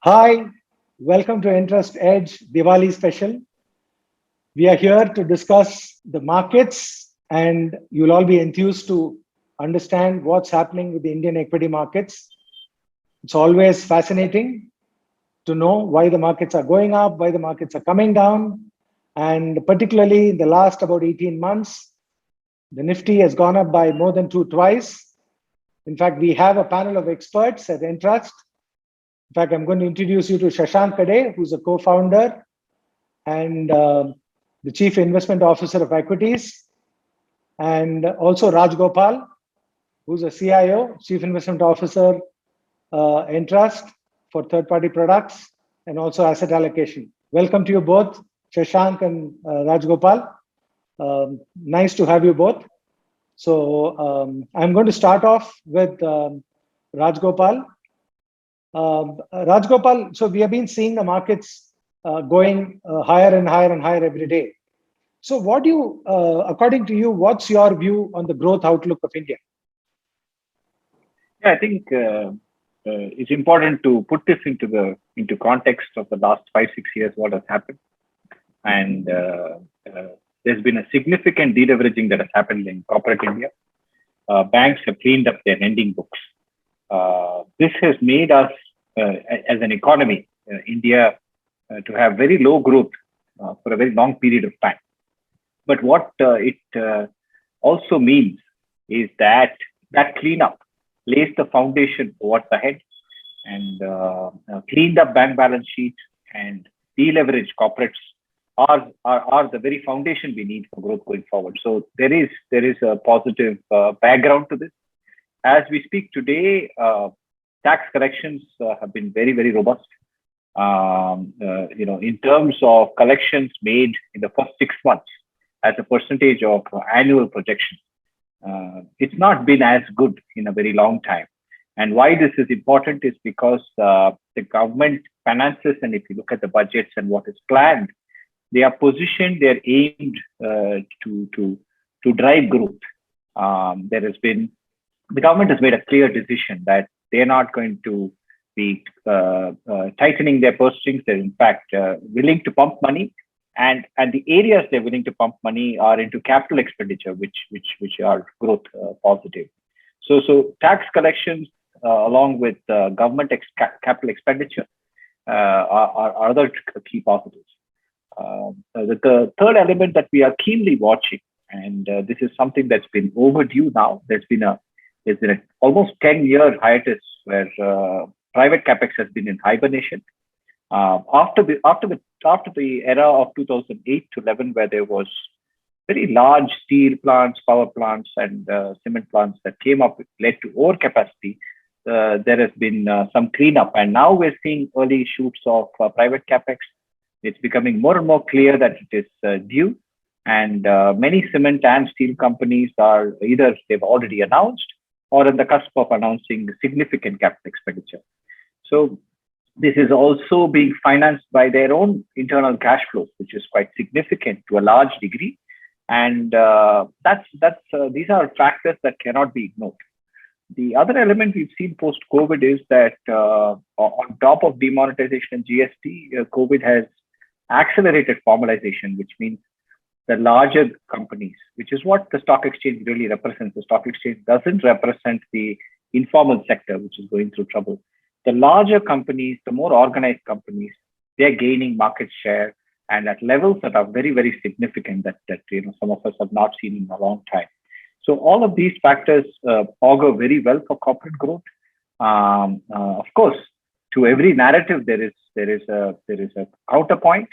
Hi, welcome to Interest Edge Diwali special. We are here to discuss the markets, and you'll all be enthused to understand what's happening with the Indian equity markets. It's always fascinating to know why the markets are going up, why the markets are coming down, and particularly in the last about 18 months, the Nifty has gone up by more than twice. In fact, we have a panel of experts at Entrust. In fact, I'm going to introduce you to Shashank Kade, who's a co-founder and the Chief Investment Officer of Equities, and also Raj Gopal, who's a CIO, Chief Investment Officer, Entrust for third-party products, and also asset allocation. Welcome to you both, Shashank and Raj Gopal. Nice to have you both. So I'm going to start off with Raj Gopal. Raj Gopal, so we have been seeing the markets going higher and higher and higher every day. So what do you, according to you, what's your view on the growth outlook of India? Yeah, I think it's important to put this into context of the last 5-6 years, what has happened. And there's been a significant deleveraging that has happened in corporate India. Banks have cleaned up their lending books. This has made us, as an economy, India, to have very low growth for a very long period of time. But what it also means is that cleanup lays the foundation for what's ahead, and cleaned up bank balance sheets and deleveraged corporates are the very foundation we need for growth going forward. So there is a positive background to this. As we speak today, tax collections have been very, very robust. In terms of collections made in the first 6 months as a percentage of annual projection, it's not been as good in a very long time. And why this is important is because the government finances, and if you look at the budgets and what is planned, they are positioned, they're aimed to drive growth. The government has made a clear decision that they're not going to be tightening their purse strings. They're in fact willing to pump money, and the areas they're willing to pump money are into capital expenditure, which are growth positive. So tax collections along with government capital expenditure are other key positives. The third element that we are keenly watching, and this is something that's been overdue now. There's been a almost 10-year hiatus where private capex has been in hibernation. After the era of 2008 to 11, where there was very large steel plants, power plants, and cement plants that came up, led to overcapacity. There has been some cleanup, and now we're seeing early shoots of private capex. It's becoming more and more clear that it is due, and many cement and steel companies are either they've already announced or on the cusp of announcing significant capital expenditure. So this is also being financed by their own internal cash flows, which is quite significant to a large degree. And these are factors that cannot be ignored. The other element we've seen post-COVID is that on top of demonetization and GST, COVID has accelerated formalization, which means the larger companies, which is what the stock exchange really represents. The stock exchange doesn't represent the informal sector, which is going through trouble. The larger companies, the more organized companies, they're gaining market share, and at levels that are very, very significant that some of us have not seen in a long time. So all of these factors augur very well for corporate growth. Of course, to every narrative there is a counterpoint.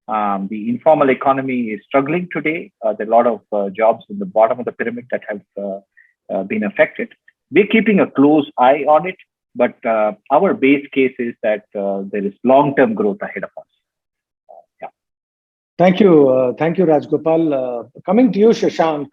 The informal economy is struggling today. There are a lot of jobs in the bottom of the pyramid that have been affected. We're keeping a close eye on it, but our base case is that there is long-term growth ahead of us. Yeah. Thank you, Raj Gopal. Coming to you, Shashank.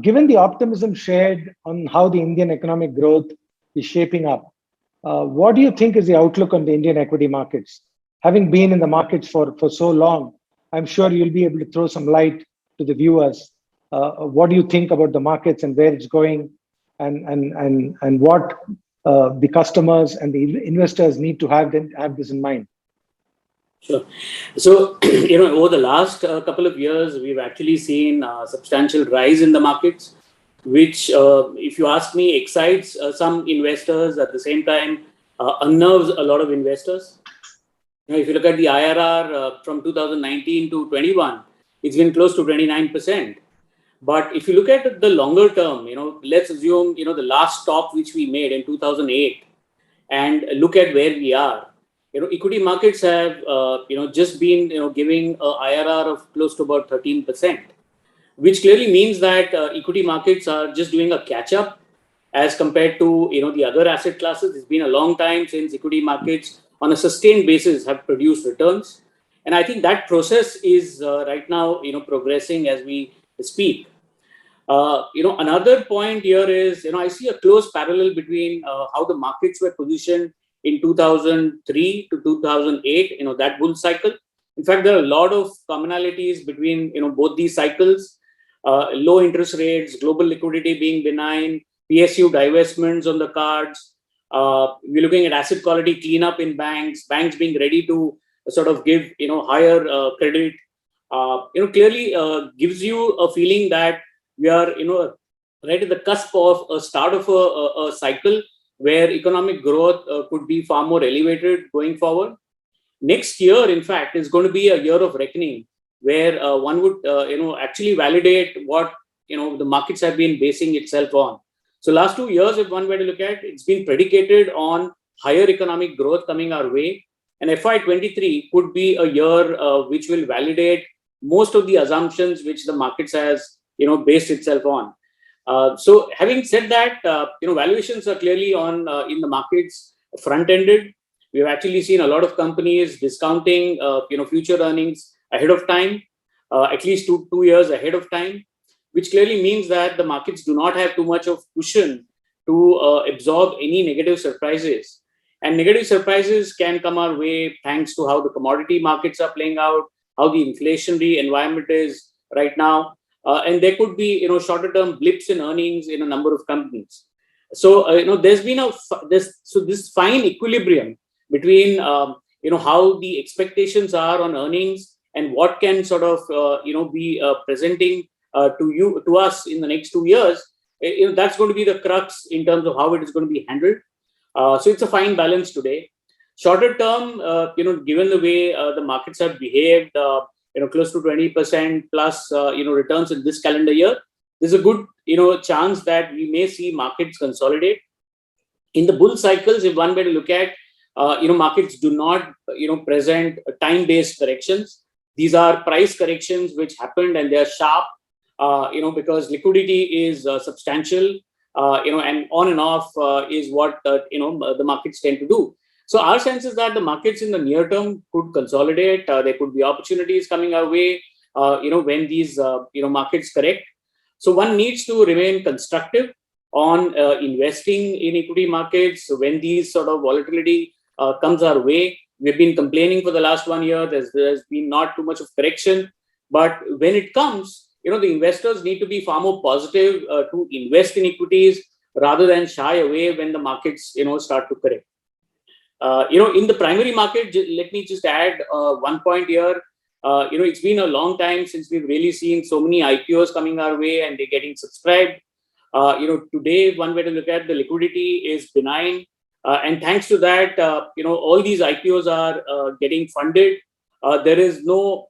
Given the optimism shared on how the Indian economic growth is shaping up, what do you think is the outlook on the Indian equity markets? Having been in the markets for so long, I'm sure you'll be able to throw some light to the viewers. What do you think about the markets and where it's going, and what the customers and the investors need to have this in mind? Sure. So, over the last couple of years, we've actually seen a substantial rise in the markets, which, if you ask me, excites some investors, at the same time unnerves a lot of investors. If you look at the IRR from 2019 to 21, it's been close to 29%. But if you look at the longer term, let's assume, the last stop which we made in 2008 and look at where we are. Equity markets have, just been, giving a IRR of close to about 13%, which clearly means that equity markets are just doing a catch up as compared to, the other asset classes. It's been a long time since equity markets on a sustained basis have produced returns. And I think that process is right now, progressing as we speak. Another point here is, I see a close parallel between how the markets were positioned in 2003 to 2008, that bull cycle. In fact, there are a lot of commonalities between, both these cycles. Low interest rates, global liquidity being benign, PSU divestments on the cards. We're looking at asset quality cleanup in banks being ready to sort of give, higher credit. Clearly gives you a feeling that we are, right at the cusp of a start of a cycle where economic growth could be far more elevated going forward. Next year, in fact, is going to be a year of reckoning where one would, actually validate what, the markets have been basing itself on. So last 2 years, if one were to look at, it's been predicated on higher economic growth coming our way. And FY23 could be a year which will validate most of the assumptions which the markets has, based itself on. So having said that, valuations are clearly on in the markets front-ended. We've actually seen a lot of companies discounting, future earnings ahead of time, at least two years ahead of time, which clearly means that the markets do not have too much of cushion to absorb any negative surprises. And negative surprises can come our way thanks to how the commodity markets are playing out, how the inflationary environment is right now. And there could be, shorter term blips in earnings in a number of companies. So, there's been this fine equilibrium between, how the expectations are on earnings and what can sort of, be presenting to us in the next 2 years. That's going to be the crux in terms of how it is going to be handled. So it's a fine balance today. Shorter term, given the way the markets have behaved, close to 20% plus, returns in this calendar year, there's a good, chance that we may see markets consolidate. In the bull cycles, if one were to look at, markets do not, present time-based corrections. These are price corrections which happened and they are sharp, because liquidity is substantial, and on and off is what, the markets tend to do. So our sense is that the markets in the near term could consolidate. There could be opportunities coming our way, when these, markets correct. So one needs to remain constructive on investing in equity markets when these sort of volatility comes our way. We've been complaining for the last 1 year. There's been not too much of correction, but when it comes, the investors need to be far more positive to invest in equities rather than shy away when the markets, start to correct. In the primary market, let me just add one point here. It's been a long time since we've really seen so many IPOs coming our way and they're getting subscribed. Today, one way to look at the liquidity is benign. And thanks to that, all these IPOs are getting funded. There is no,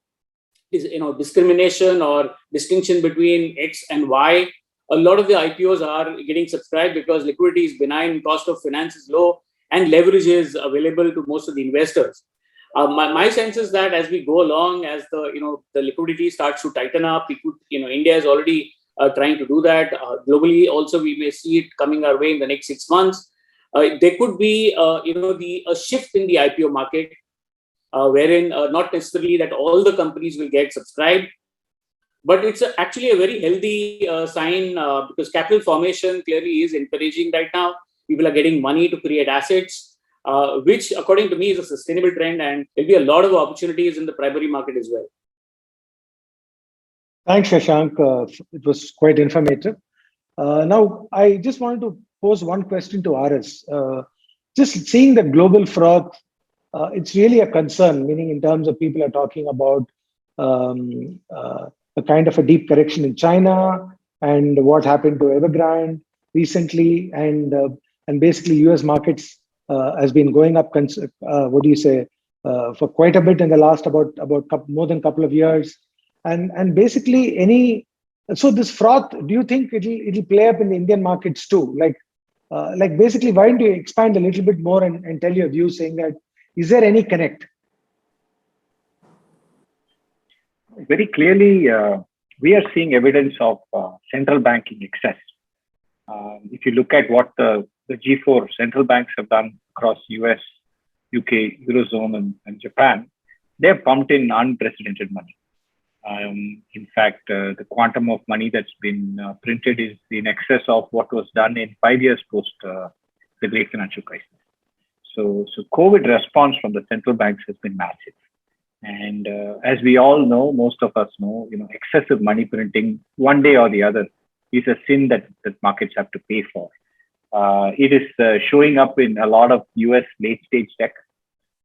discrimination or distinction between X and Y. A lot of the IPOs are getting subscribed because liquidity is benign, cost of finance is low, and leverage is available to most of the investors. My sense is that as we go along, as the liquidity starts to tighten up, India is already trying to do that. Globally, also we may see it coming our way in the next 6 months. There could be, a shift in the IPO market, wherein not necessarily that all the companies will get subscribed, but it's actually a very healthy sign because capital formation clearly is encouraging right now. People are getting money to create assets, which according to me is a sustainable trend, and there'll be a lot of opportunities in the primary market as well. Thanks, Shashank. It was quite informative. Now, I just wanted to pose one question to Aris. Just seeing the global froth, it's really a concern, meaning in terms of people are talking about a kind of a deep correction in China and what happened to Evergrande recently, and basically US markets has been going up, for quite a bit in the last about more than couple of years, and basically so this froth, do you think it'll play up in the Indian markets too? Like basically, why don't you expand a little bit more and tell your view, saying that is there any connect? Very clearly, we are seeing evidence of central banking excess. If you look at what the G4 central banks have done across US, UK, Eurozone, and Japan, they have pumped in unprecedented money. In fact, the quantum of money that's been printed is in excess of what was done in 5 years post the Great Financial Crisis. So COVID response from the central banks has been massive. And as we all know, most of us know, excessive money printing one day or the other is a sin that markets have to pay for. It is showing up in a lot of US late stage tech.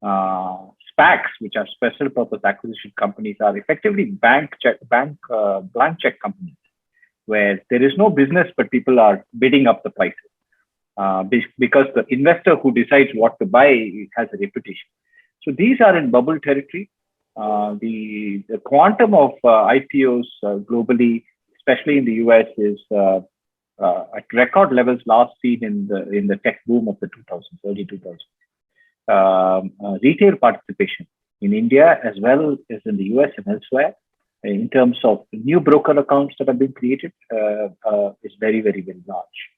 SPACs, which are special purpose acquisition companies, are effectively blank check companies where there is no business, but people are bidding up the prices because the investor who decides what to buy has a reputation. So these are in bubble territory. The quantum of IPOs globally, especially in the US, is at record levels last seen in the tech boom of the 2000s, early 2000s. Retail participation in India as well as in the US and elsewhere, in terms of new broker accounts that have been created, is very, very, very large.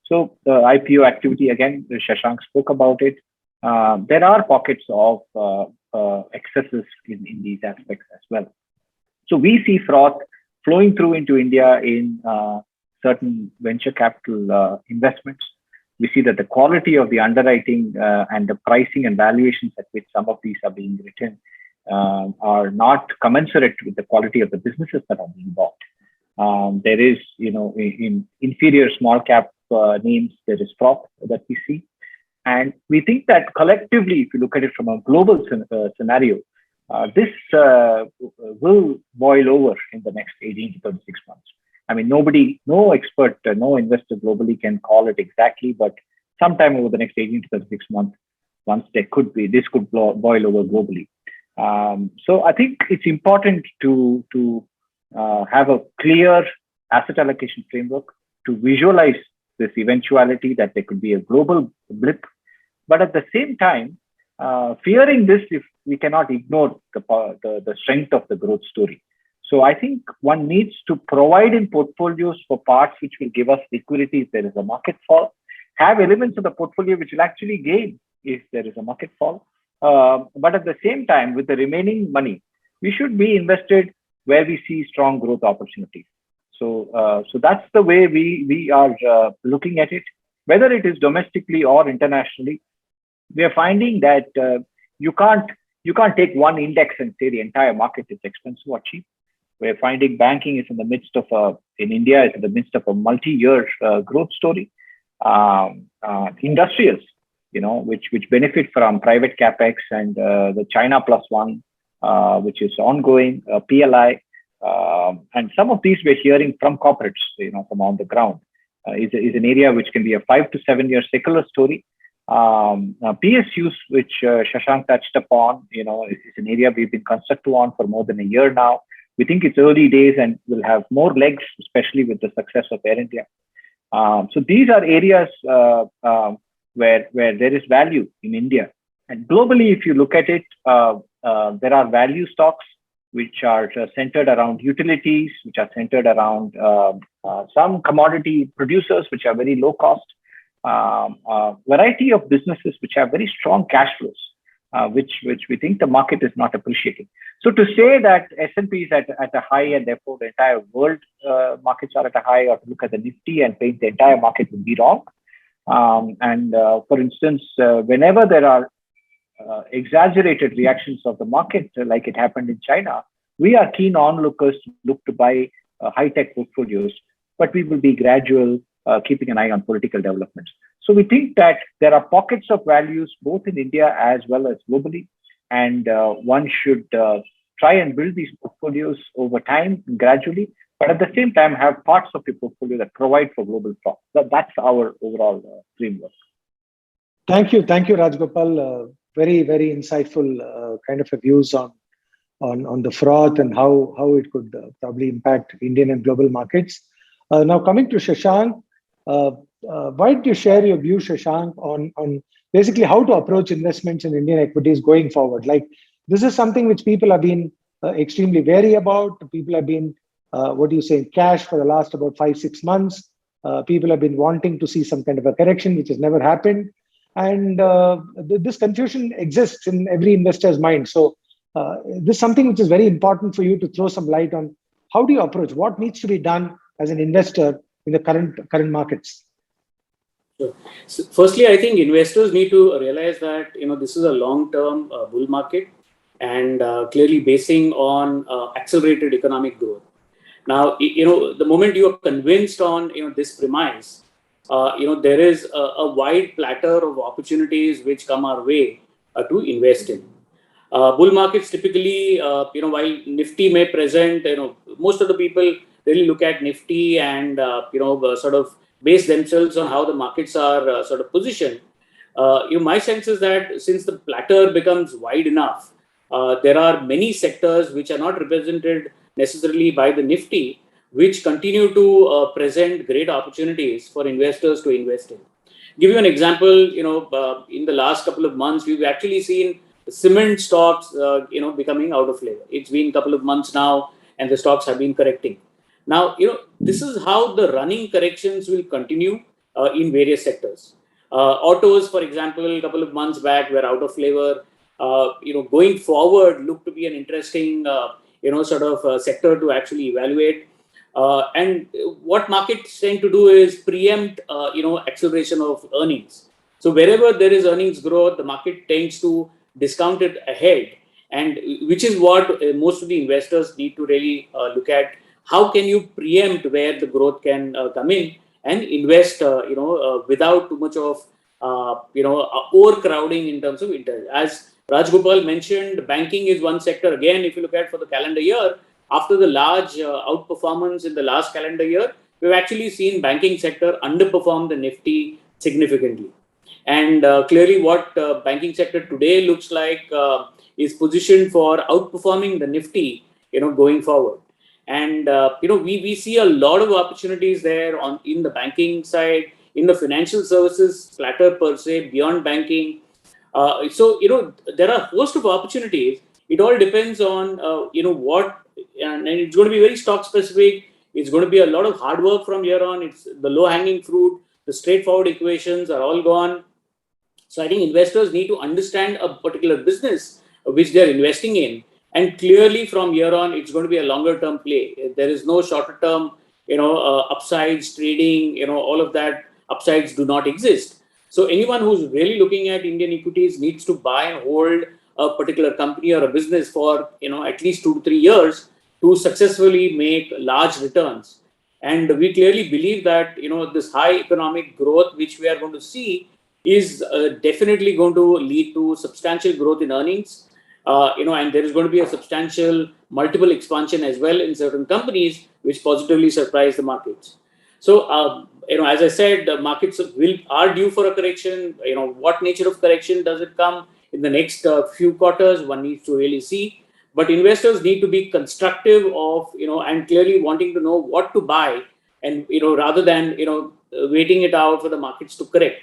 So the IPO activity, again, Shashank spoke about it. There are pockets of excesses in these aspects as well. So we see froth flowing through into India in certain venture capital investments. We see that the quality of the underwriting and the pricing and valuations at which some of these are being written are not commensurate with the quality of the businesses that are being bought. There is, in inferior small cap names, there is froth that we see. And we think that collectively, if you look at it from a global scenario, this will boil over in the next 18 to 36 months. I mean, no expert, no investor globally can call it exactly, but sometime over the next 18 to 36 months, this could boil over globally. So I think it's important to have a clear asset allocation framework to visualize this eventuality that there could be a global blip. But at the same time, fearing this, if we cannot ignore the strength of the growth story. So I think one needs to provide in portfolios for parts which will give us liquidity if there is a market fall, have elements of the portfolio which will actually gain if there is a market fall. But at the same time, with the remaining money, we should be invested where we see strong growth opportunities. So that's the way we are looking at it, whether it is domestically or internationally. We are finding that you can't take one index and say the entire market is expensive or cheap. We're finding banking is in India is in the midst of a multi-year growth story. Industrials, which benefit from private capex and the China Plus One, which is ongoing, PLI, and some of these we're hearing from corporates, from on the ground, is an area which can be a 5 to 7 year secular story. PSUs, which Shashank touched upon, is an area we've been constructive on for more than a year now. We think it's early days and will have more legs, especially with the success of Air India. So these are areas where there is value in India. And globally, if you look at it, there are value stocks which are centered around utilities, which are centered around some commodity producers, which are very low cost, variety of businesses which have very strong cash flows, which we think the market is not appreciating. So to say that S&P is at a high and therefore the entire world markets are at a high, or to look at the Nifty and paint the entire market would be wrong. For instance, whenever there are exaggerated reactions of the market, like it happened in China, we are keen onlookers to look to buy high-tech portfolios, but we will be gradual, keeping an eye on political developments. So we think that there are pockets of values both in India as well as globally, and one should try and build these portfolios over time gradually, but at the same time have parts of your portfolio that provide for global stocks. That's our overall framework. Thank you, Rajgopal. Very, very insightful kind of a views on the froth and how it could probably impact Indian and global markets. Now coming to Shashank, why don't you share your view, Shashank, on basically how to approach investments in Indian equities going forward? Like, this is something which people have been extremely wary about. People have been, in cash for the last about 5-6 months. People have been wanting to see some kind of a correction, which has never happened. And this confusion exists in every investor's mind. So this is something which is very important for you to throw some light on. How do you approach? What needs to be done as an investor in the current markets? Sure. So firstly, I think investors need to realize that this is a long-term bull market, and clearly basing on accelerated economic growth. Now, the moment you are convinced on this premise, there is a wide platter of opportunities which come our way to invest in. Bull markets typically, while Nifty may present, most of the people really look at Nifty and sort of base themselves on how the markets are sort of positioned. My sense is that since the platter becomes wide enough, there are many sectors which are not represented necessarily by the Nifty, which continue to present great opportunities for investors to invest in. Give you an example, in the last couple of months, we've actually seen cement stocks, becoming out of flavor. It's been a couple of months now, and the stocks have been correcting. Now, this is how the running corrections will continue in various sectors. Autos, for example, a couple of months back were out of flavor. Going forward, look to be an interesting, sector to actually evaluate. And what markets tend to do is preempt, acceleration of earnings. So wherever there is earnings growth, the market tends to discount it ahead, and which is what most of the investors need to really look at. How can you preempt where the growth can come in and invest, without too much of, overcrowding in terms of interest. As Rajgopal mentioned, banking is one sector. Again, if you look at for the calendar year, after the large outperformance in the last calendar year, we've actually seen banking sector underperform the Nifty significantly. And clearly what banking sector today looks like is positioned for outperforming the Nifty, going forward. And, we see a lot of opportunities there in the banking side, in the financial services platter per se, beyond banking. So, there are a host of opportunities. It all depends on, what, and it's going to be very stock specific. It's going to be a lot of hard work from here on. It's the low hanging fruit. The straightforward equations are all gone. So I think investors need to understand a particular business which they're investing in. And clearly from here on, it's going to be a longer term play. There is no shorter term, upsides, trading, all of that upsides do not exist. So anyone who's really looking at Indian equities needs to buy and hold a particular company or a business for, at least 2 to 3 years to successfully make large returns. And we clearly believe that, this high economic growth, which we are going to see, is definitely going to lead to substantial growth in earnings. And there is going to be a substantial multiple expansion as well in certain companies, which positively surprise the markets. So, as I said, the markets are due for a correction. What nature of correction does it come in the next few quarters? One needs to really see. But investors need to be constructive of, and clearly wanting to know what to buy, and rather than waiting it out for the markets to correct.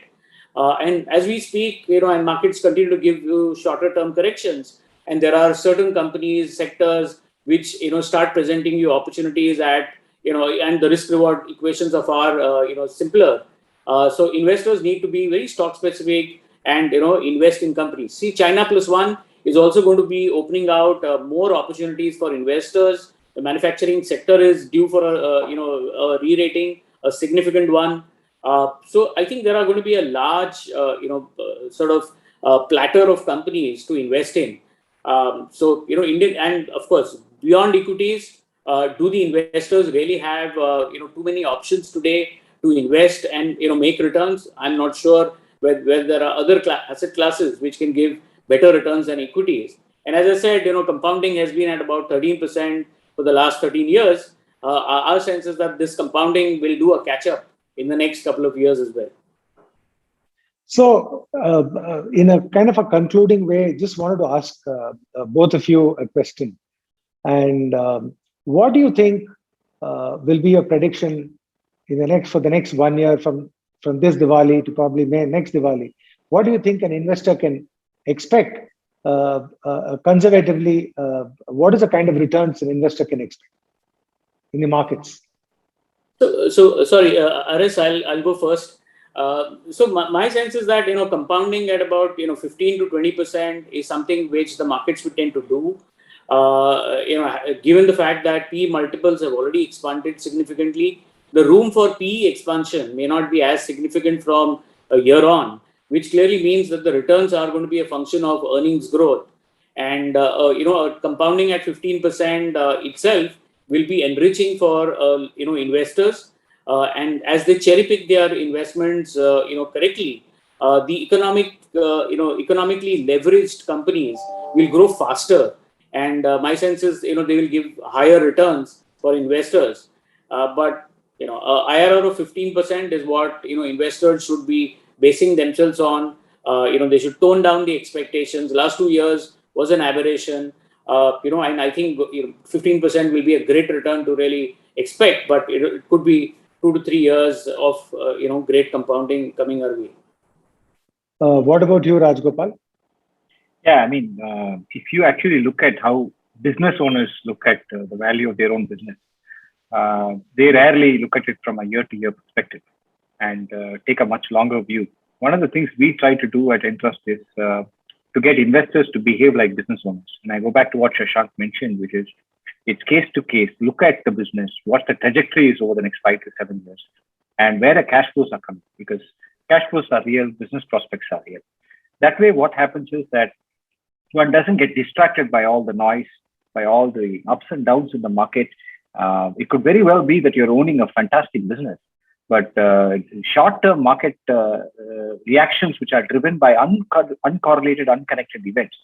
And as we speak, and markets continue to give you shorter term corrections, and there are certain companies, sectors which start presenting you opportunities at and the risk reward equations are far simpler. So investors need to be very stock specific and invest in companies. See, China Plus One is also going to be opening out more opportunities for investors. The manufacturing sector is due for a re-rating, a significant one. So I think there are going to be a large, platter of companies to invest in. So, Indian, and of course, beyond equities, do the investors really have, too many options today to invest and make returns. I'm not sure whether there are other asset classes which can give better returns than equities. And as I said, compounding has been at about 13% for the last 13 years. Our sense is that this compounding will do a catch up in the next couple of years as well. So, in a kind of a concluding way, just wanted to ask both of you a question. And what do you think will be your prediction for the next 1 year from this Diwali to probably next Diwali? What do you think an investor can expect conservatively? What is the kind of returns an investor can expect in the markets? So sorry, Aris, I'll go first. So my sense is that compounding at about 15 to 20% is something which the markets would tend to do. Given the fact that PE multiples have already expanded significantly, the room for PE expansion may not be as significant from a year on, which clearly means that the returns are going to be a function of earnings growth. And compounding at 15% itself will be enriching for investors. And as they cherry pick their investments, correctly, the economically leveraged companies will grow faster. And my sense is, they will give higher returns for investors. But IRR of 15% is what investors should be basing themselves on. They should tone down the expectations. Last 2 years was an aberration. And I think 15% will be a great return to really expect, but it could be 2 to 3 years of great compounding coming our way. What about you, Rajgopal? Yeah, I mean, if you actually look at how business owners look at the value of their own business, they rarely look at it from a year-to-year perspective and take a much longer view. One of the things we try to do at Entrust is to get investors to behave like business owners. And I go back to what Shashank mentioned, which is it's case to case. Look at the business, what the trajectory is over the next 5 to 7 years, and where the cash flows are coming, because cash flows are real, business prospects are real. That way, what happens is that one doesn't get distracted by all the noise, by all the ups and downs in the market. It could very well be that you're owning a fantastic business, but short-term market reactions, which are driven by uncorrelated, unconnected events,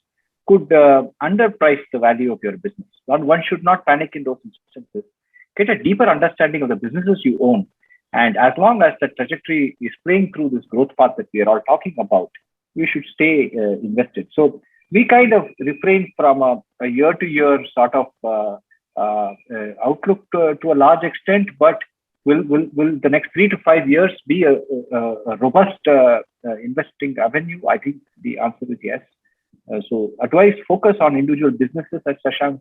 could underprice the value of your business. One should not panic in those instances. Get a deeper understanding of the businesses you own. And as long as the trajectory is playing through this growth path that we are all talking about, we should stay invested. So we kind of refrain from a year-to-year sort of outlook to a large extent, but will the next 3 to 5 years be a robust investing avenue? I think the answer is yes. So advise focus on individual businesses, as Shashank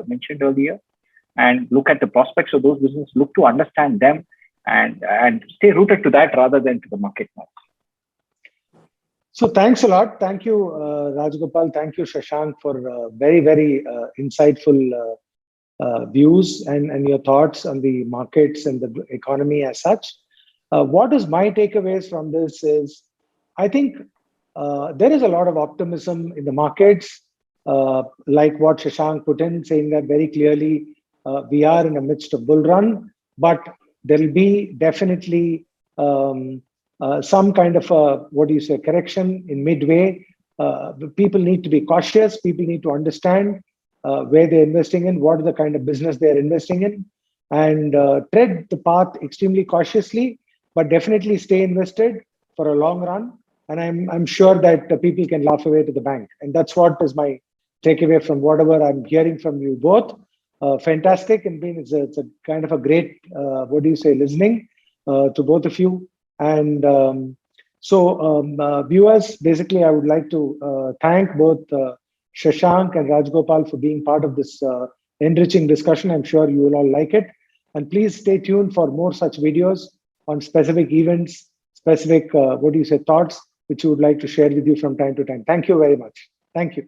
mentioned earlier, and look at the prospects of those businesses, look to understand them, and stay rooted to that rather than to the market now. So thanks a lot. Thank you, Rajgopal. Thank you, Shashank, for very, very insightful views and your thoughts on the markets and the economy as such. What is my takeaways from this is, I think there is a lot of optimism in the markets, like what Shashank put in, saying that very clearly we are in the midst of bull run, but there will be definitely some kind of correction in midway. People need to be cautious. People need to understand where they're investing in, what are the kind of business they're investing in, and tread the path extremely cautiously, but definitely stay invested for a long run. And I'm sure that people can laugh away to the bank. And that's what is my takeaway from whatever I'm hearing from you both. Fantastic. And it's a kind of a great, listening to both of you. And viewers, basically, I would like to thank both Shashank and Rajgopal for being part of this enriching discussion. I'm sure you will all like it. And please stay tuned for more such videos on specific events, specific, thoughts, which we would like to share with you from time to time. Thank you very much. Thank you.